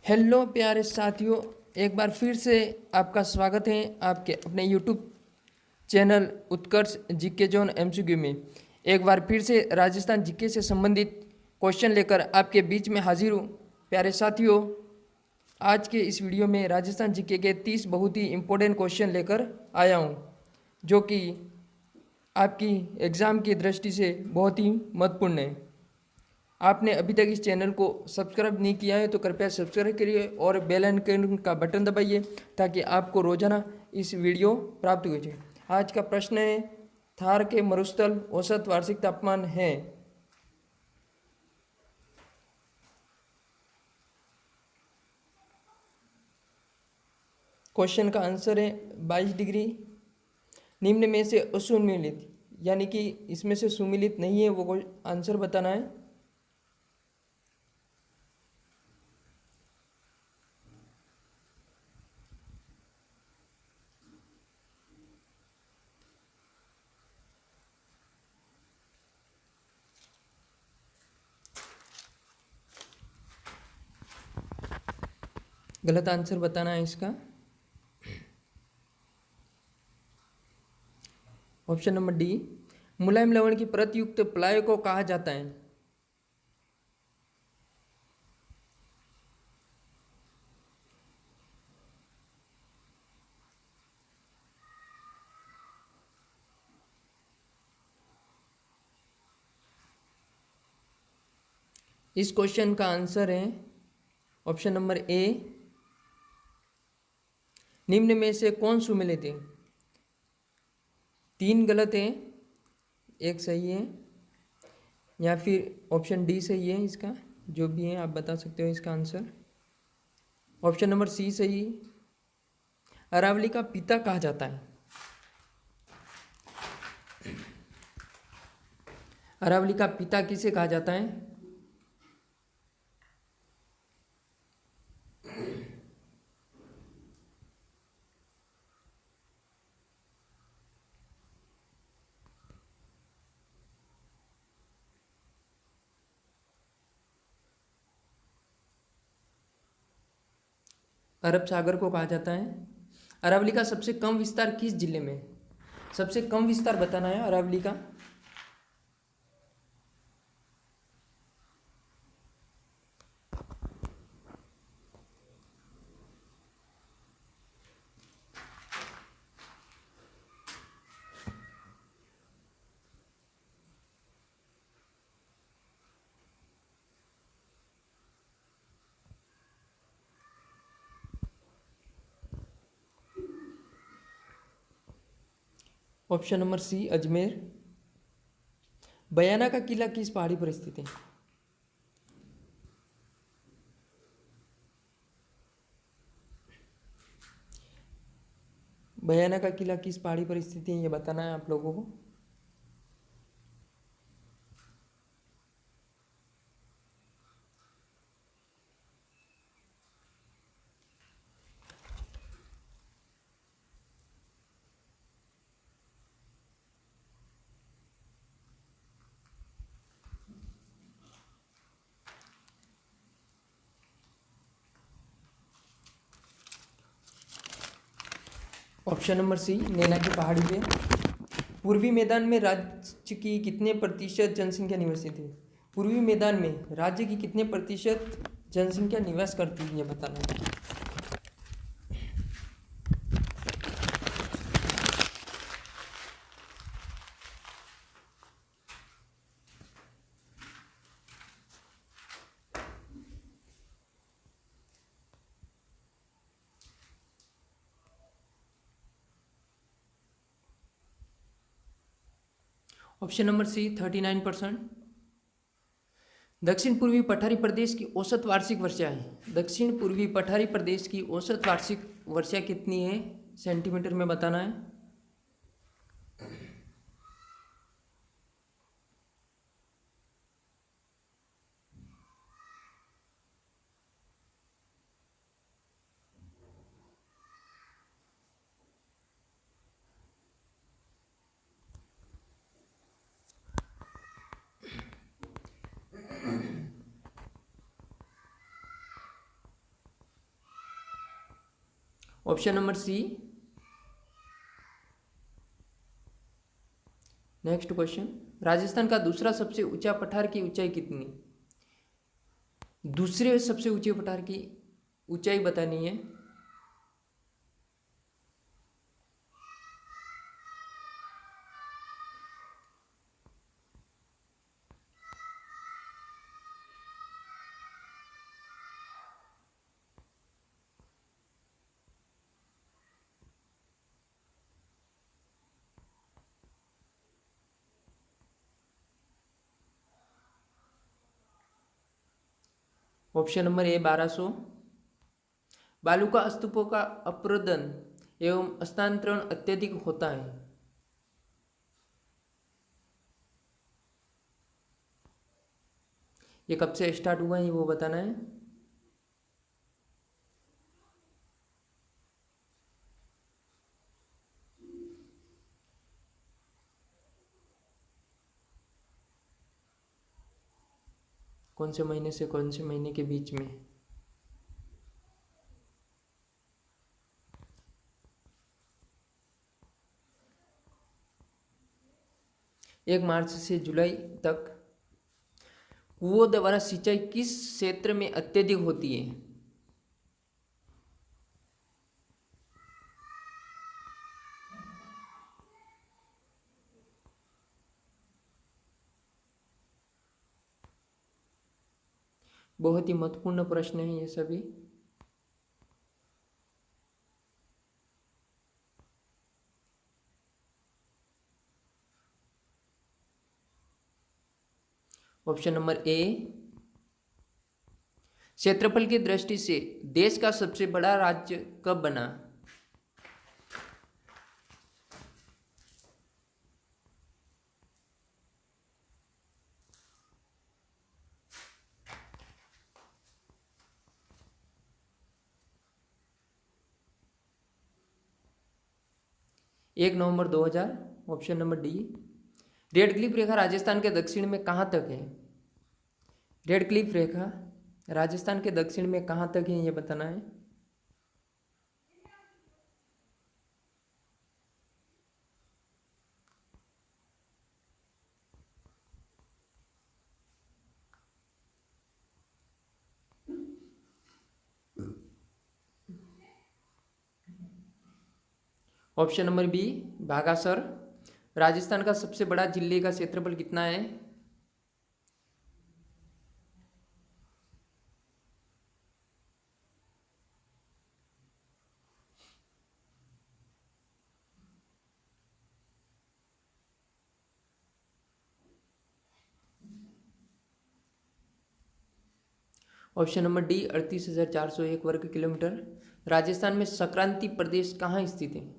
Hello प्यारे साथियों, एक बार फिर से आपका स्वागत है आपके अपने यूट्यूब चैनल उत्कर्ष जीके जोन एमसीक्यू में। एक बार फिर से राजस्थान जीके से संबंधित क्वेश्चन लेकर आपके बीच में हाजिर हूँ। प्यारे साथियों, आज के इस वीडियो में राजस्थान जीके के 30 बहुत ही इम्पोर्टेंट क्वेश्चन लेकर आया हूँ, जो कि आपकी एग्ज़ाम की दृष्टि से बहुत ही महत्वपूर्ण है। आपने अभी तक इस चैनल को सब्सक्राइब नहीं किया है तो कृपया सब्सक्राइब करिए और बेल आइकन का बटन दबाइए ताकि आपको रोजाना इस वीडियो प्राप्त हो जाए। आज का प्रश्न है, थार के मरुस्थल औसत वार्षिक तापमान है। क्वेश्चन का आंसर है 22 डिग्री। निम्न में से असुमिलित, यानी कि इसमें से सुमिलित नहीं है, वो आंसर बताना है। गलत आंसर बताना है इसका। ऑप्शन नंबर डी, मुलायम लवण की परत युक्त प्लाय को कहा जाता है। इस क्वेश्चन का आंसर है ऑप्शन नंबर ए। निम्न में से कौन सुमेलित है? 3 गलत है, एक सही है, या फिर ऑप्शन डी सही है। इसका जो भी है आप बता सकते हो इसका आंसर। ऑप्शन नंबर सी सही। अरावली का पिता कहा जाता है। अरावली का पिता किसे कहा जाता है? अरब सागर को कहा जाता है। अरावली का सबसे कम विस्तार किस जिले में? सबसे कम विस्तार बताना है अरावली का। Option number C Ajmer. Bayana का किला किस पहाड़ी पर स्थित है? बयाना का किला किस पहाड़ी पर स्थित है, ये बताना है आप लोगों को। ऑप्शन नंबर सी नैना की पहाड़ी पे। पूर्वी मैदान में राज्य की कितने प्रतिशत जनसंख्या निवासित है? पूर्वी मैदान में राज्य की कितने प्रतिशत जनसंख्या निवास करती है, ये बताना है। Option number C 39%। दक्षिण पूर्वी पठारी प्रदेश की औसत वार्षिक वर्षा है। दक्षिण पूर्वी पठारी प्रदेश की औसत वार्षिक वर्षा कितनी है, सेंटीमीटर में बताना है। Option number C. Next question, Rajasthan का दूसरा सबसे ऊंचा पठार की ऊंचाई कितनी? दूसरे सबसे ऊंचे पठार की ऊंचाई बतानी है। Option number A 1200। बालू का स्तूपों का अपरदन एवं स्थानांतरण अत्यधिक होता है। ये कब से स्टार्ट हुआ है वो बताना है। कौन से महीने से कौन से महीने के बीच में? 1 मार्च से जुलाई तक। कुओं द्वारा सिंचाई किस क्षेत्र में अत्यधिक होती है? बहुत ही महत्वपूर्ण प्रश्न है ये सभी। Option number A. क्षेत्रफल की दृष्टि से देश का सबसे बड़ा राज्य कब बना? एक नवंबर 2000। Option number D. Radcliffe रेखा राजस्थान के दक्षिण में कहाँ तक है? रेड क्लिफ रेखा राजस्थान के दक्षिण में कहाँ तक है ये बताना है। Option number B Bagasar. Rajasthan का सबसे बड़ा जिले का क्षेत्रफल कितना है? ऑप्शन नंबर डी 38,401 वर्ग किलोमीटर। राजस्थान में संक्रांति प्रदेश कहाँ स्थित है?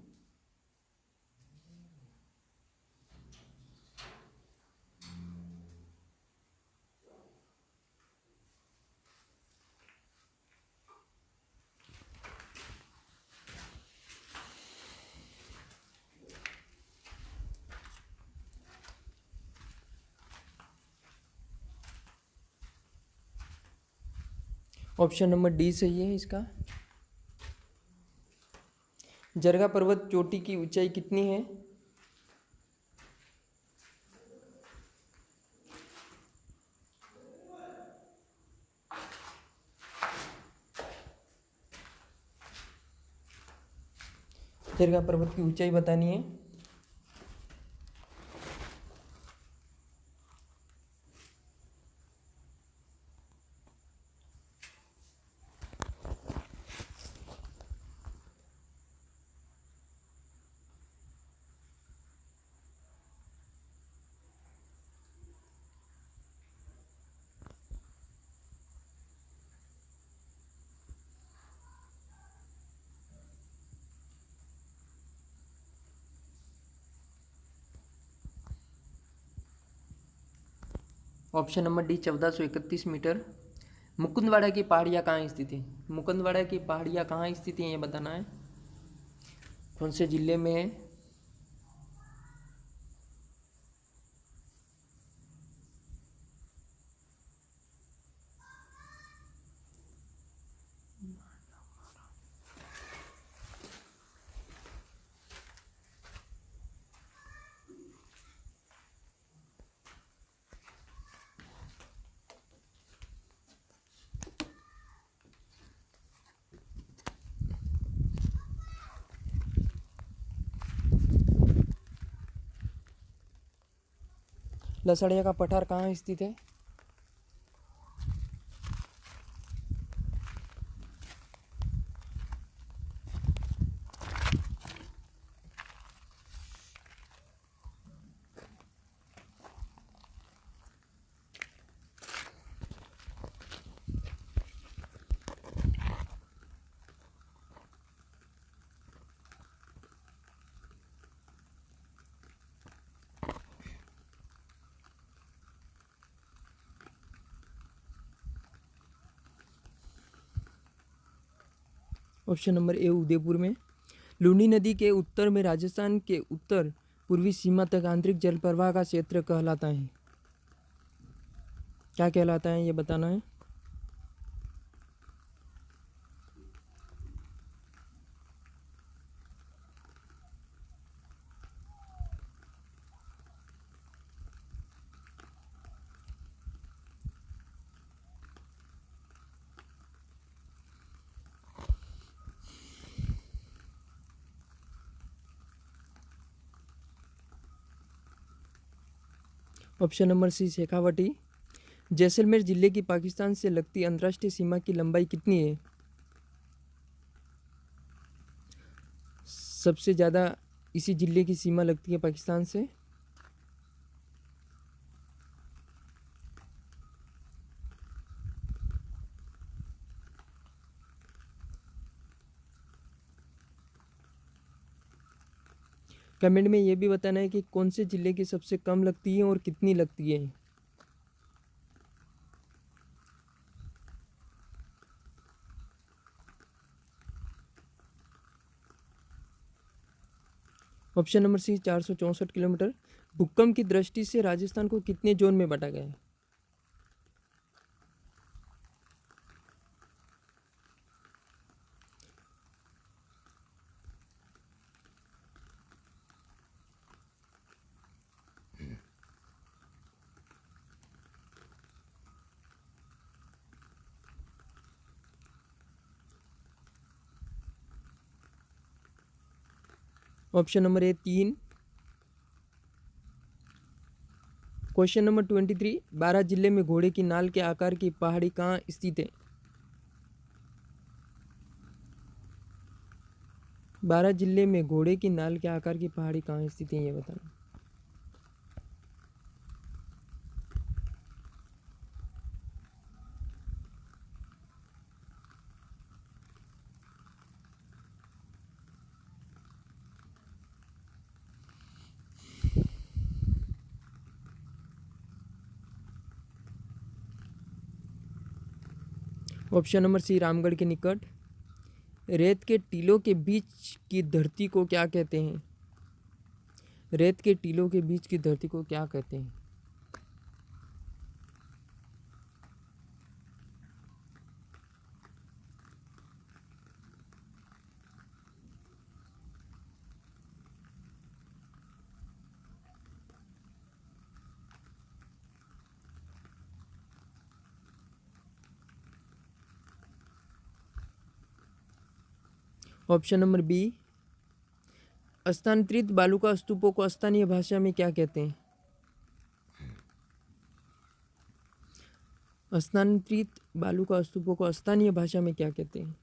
ऑप्शन नंबर डी सही है इसका। जरगा पर्वत चोटी की ऊंचाई कितनी है? जरगा पर्वत की ऊंचाई बतानी है। Option number D 1431 metre. Mukundwara की पहाड़ियाँ कहाँ स्थित है? मुकुंदवाड़ा की पहाड़ियाँ कहाँ स्थित हैं ये बताना है। कौन से जिले में है? लसड़िया का पठार कहाँ स्थित है? ऑप्शन नंबर ए उदयपुर में। लूनी नदी के उत्तर में राजस्थान के उत्तर पूर्वी सीमा तक आंतरिक जल प्रवाह का क्षेत्र कहलाता है। क्या कहलाता है ये बताना है। Option number C Shekhawati. Jaisalmer जिले की पाकिस्तान से लगती अंतर्राष्ट्रीय सीमा की लंबाई कितनी है? सबसे ज़्यादा इसी जिले की सीमा लगती है पाकिस्तान से। कमेंट में ये भी बताना है कि कौन से ज़िले की सबसे कम लगती है और कितनी लगती है। Option number C 464 kilometre. भूकंप की दृष्टि से राजस्थान को कितने जोन में बांटा गया है? Option number A 3। Question number 23। 12 जिले में घोड़े की नाल के आकार की पहाड़ी कहाँ स्थित है? 12 जिले में घोड़े की नाल के आकार की पहाड़ी कहाँ स्थित है ये बताना। ऑप्शन नंबर सी रामगढ़ के निकट। रेत के टीलों के बीच की धरती को क्या कहते हैं? रेत के टीलों के बीच की धरती को क्या कहते हैं? Option number B. स्थानांतरित बालू का स्तूपों को स्थानीय भाषा में क्या कहते हैं? स्थानांतरित बालू का स्तूपों को स्थानीय भाषा में क्या कहते हैं?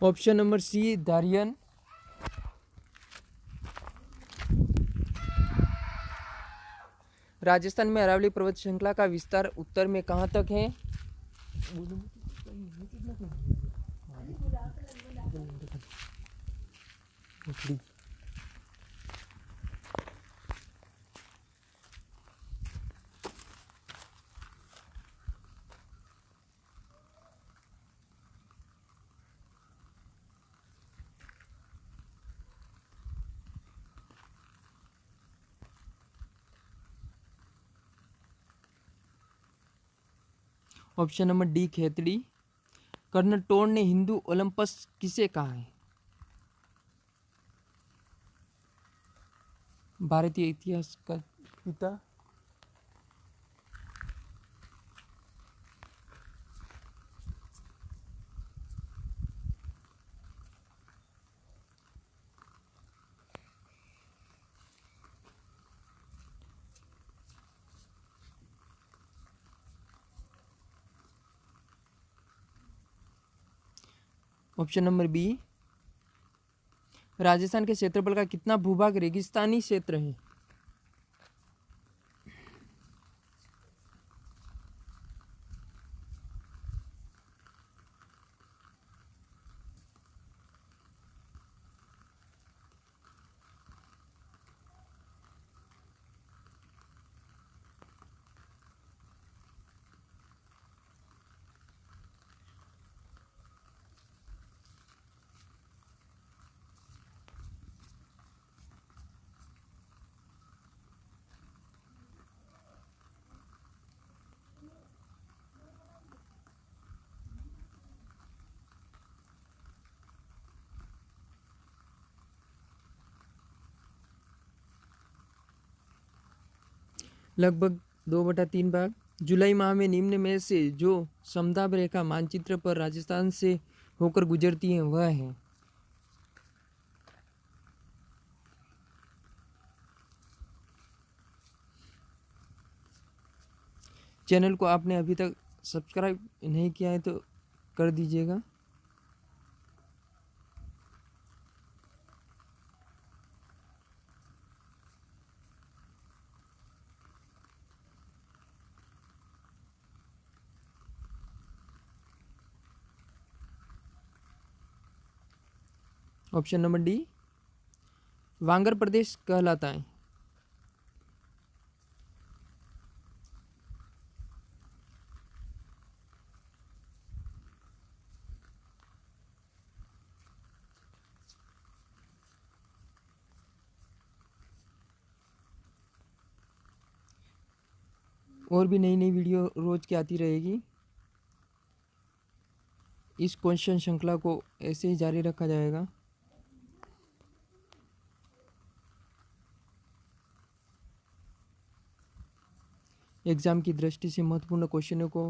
ऑप्शन नंबर सी दारियन। राजस्थान में अरावली पर्वत श्रृंखला का विस्तार उत्तर में कहाँ तक है? Option number D Khetri. Colonel Tod ने हिंदू ओलंपस किसे कहा है? भारतीय इतिहास का पिता। Option number B. राजस्थान के क्षेत्रफल का कितना भूभाग रेगिस्तानी क्षेत्र है? लगभग 2/3 भाग। जुलाई माह में निम्न में से जो समदाब रेखा मानचित्र पर राजस्थान से होकर गुजरती है वह है? चैनल को आपने अभी तक सब्सक्राइब नहीं किया है तो कर दीजिएगा। ऑप्शन नंबर डी वांगर प्रदेश कहलाता है। और भी नई नई वीडियो रोज की आती रहेगी। इस क्वेश्चन श्रृंखला को ऐसे ही जारी रखा जाएगा। एग्जाम की दृष्टि से महत्वपूर्ण क्वेश्चनों को